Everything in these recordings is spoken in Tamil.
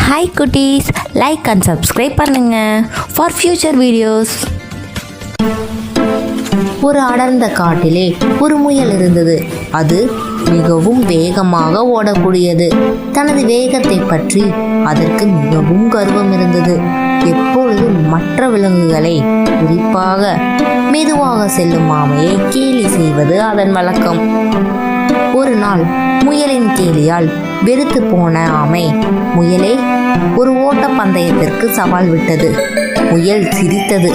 ஹாய் குட்டீஸ், லைக் அண்ட் சப்ஸ்கிரைப் பண்ணுங்க ஃபார் ஃபியூச்சர் வீடியோஸ். ஒரு அடர்ந்த காட்டிலே ஒரு முயல் இருந்தது. அது மிகவும் வேகமாக ஓடக்கூடியது. தனது வேகத்தை பற்றி அதற்கு மிகவும் கர்வம் இருந்தது. எப்பொழுதும் மற்ற விலங்குகளை, குறிப்பாக மெதுவாக செல்லும் ஆமையை கேலி செய்வது அதன் வழக்கம். ஒரு நாள் முயலின் கேலியால் வெறுத்து போன ஆமை, முயலே, ஒரு ஓட்ட பந்தயத்திற்கு சவால் விட்டது. முயல் சிரித்தது.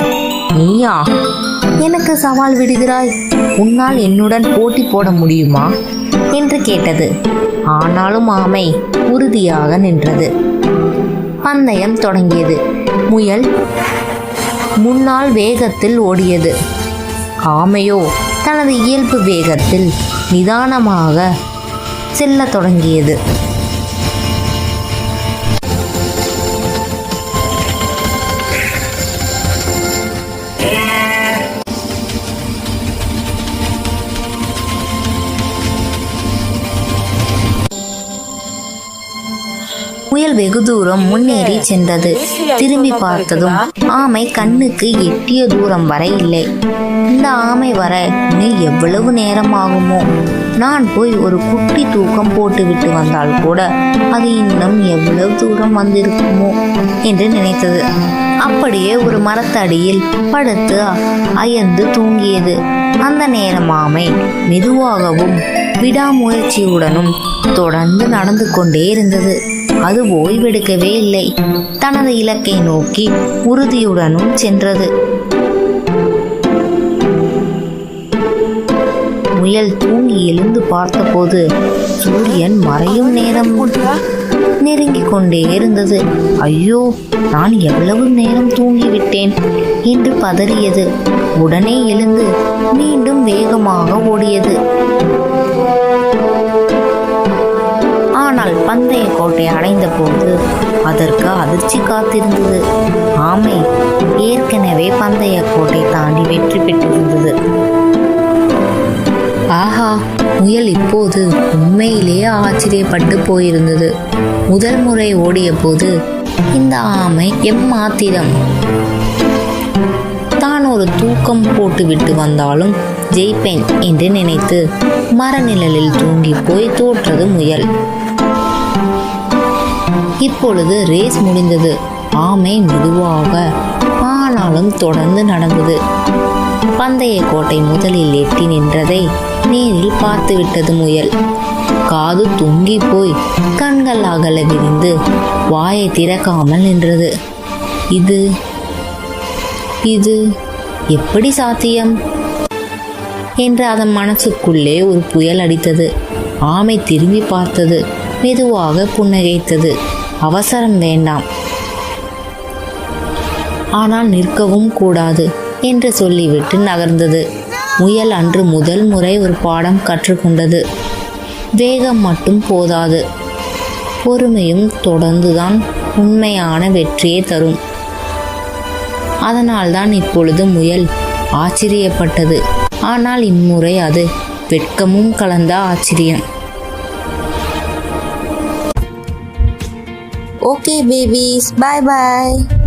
நீயா எனக்கு சவால் விடுகிறாய்? உன்னால் என்னுடன் போட்டி போட முடியுமா என்று கேட்டது. ஆனாலும் ஆமை உறுதியாக நின்றது. பந்தயம் தொடங்கியது. முயல் முன்னால் வேகத்தில் ஓடியது. ஆமையோ தனது இயல்பு வேகத்தில் நிதானமாக செல்லத் தொடங்கியது. முயல் வெகு தூரம் முன்னேறி சென்றது. திரும்பி பார்த்ததும் ஆமை கண்ணுக்கு எட்டிய தூரம் வரை இல்லை. இந்த ஆமை வர இன்னும் எவ்வளவு நேரம் ஆகுமோ? நான் போய் ஒரு குட்டி தூக்கம் போட்டுவிட்டு வந்தால் கூட அது இன்னும் எவ்வளவு தூரம் வந்திருக்குமோ என்று நினைத்தது. அப்படியே ஒரு மரத்தடியில் படுத்து அயர்ந்து தூங்கியது. அந்த நேரம் ஆமை மெதுவாகவும் விடாமுயற்சியுடனும் தொடர்ந்து நடந்து கொண்டே இருந்தது. அது ஓய்வெடுக்கவே இல்லை. தனது இலக்கை நோக்கி உறுதியுடனும் சென்றது. முயல் தூங்கி எழுந்து பார்த்தபோது சூரியன் மறையும் நேரம் நெருங்கிக் கொண்டே இருந்தது. ஐயோ, நான் எவ்வளவு நேரம் தூங்கிவிட்டேன் என்று பதறியது. உடனே எழுந்து மீண்டும் வேகமாக ஓடியது. ஆனால் பந்தய கோட்டை அடைந்த போது அதற்கு அதிர்ச்சி காத்திருந்தது. ஆமை ஏற்கனவே பந்தய கோட்டை தாண்டி வெற்றி பெற்றிருந்தது. ஆஹா, முயல் இப்போது உண்மையிலேயே ஆச்சரியப்பட்டு போயிருந்தது. முதல் முறை ஓடிய போது இந்த ஆமை எம்மாத்திரம் தான் ஒரு தூக்கம் போட்டுவிட்டு வந்தாலும் ஜெயிப்பேன் என்று நினைத்து மரநிழலில் தூங்கி போய் தோற்றது முயல். இப்பொழுது ரேஸ் முடிந்தது. ஆமை மெதுவாக ஆனாலும் தொடர்ந்து நடந்தது. பந்தய கோட்டை முதலில் எட்டி நின்றதை நேரில் பார்த்துவிட்டது முயல். காது தொங்கி போய் கண்கள் அகல விரிந்து வாயை திறக்காமல் நின்றது. இது இது எப்படி சாத்தியம் என்று அதன் மனசுக்குள்ளே ஒரு புயல் அடித்தது. ஆமை திரும்பி பார்த்தது. மெதுவாக புன்னகைத்தது. அவசரம் வேண்டாம், ஆனால் நிற்கவும் கூடாது என்று சொல்லிவிட்டு நகர்ந்தது. முயல் அன்று முதல் முறை ஒரு பாடம் கற்றுக்கொண்டது. வேகம் மட்டும் போதாது, பொறுமையும் தொடர்ந்துதான் உண்மையான வெற்றியை தரும். அதனால்தான் இப்பொழுது முயல் ஆச்சரியப்பட்டது. ஆனால் இம்முறை அது வெட்கமும் கலந்த ஆச்சரியம். Okay babies, bye bye.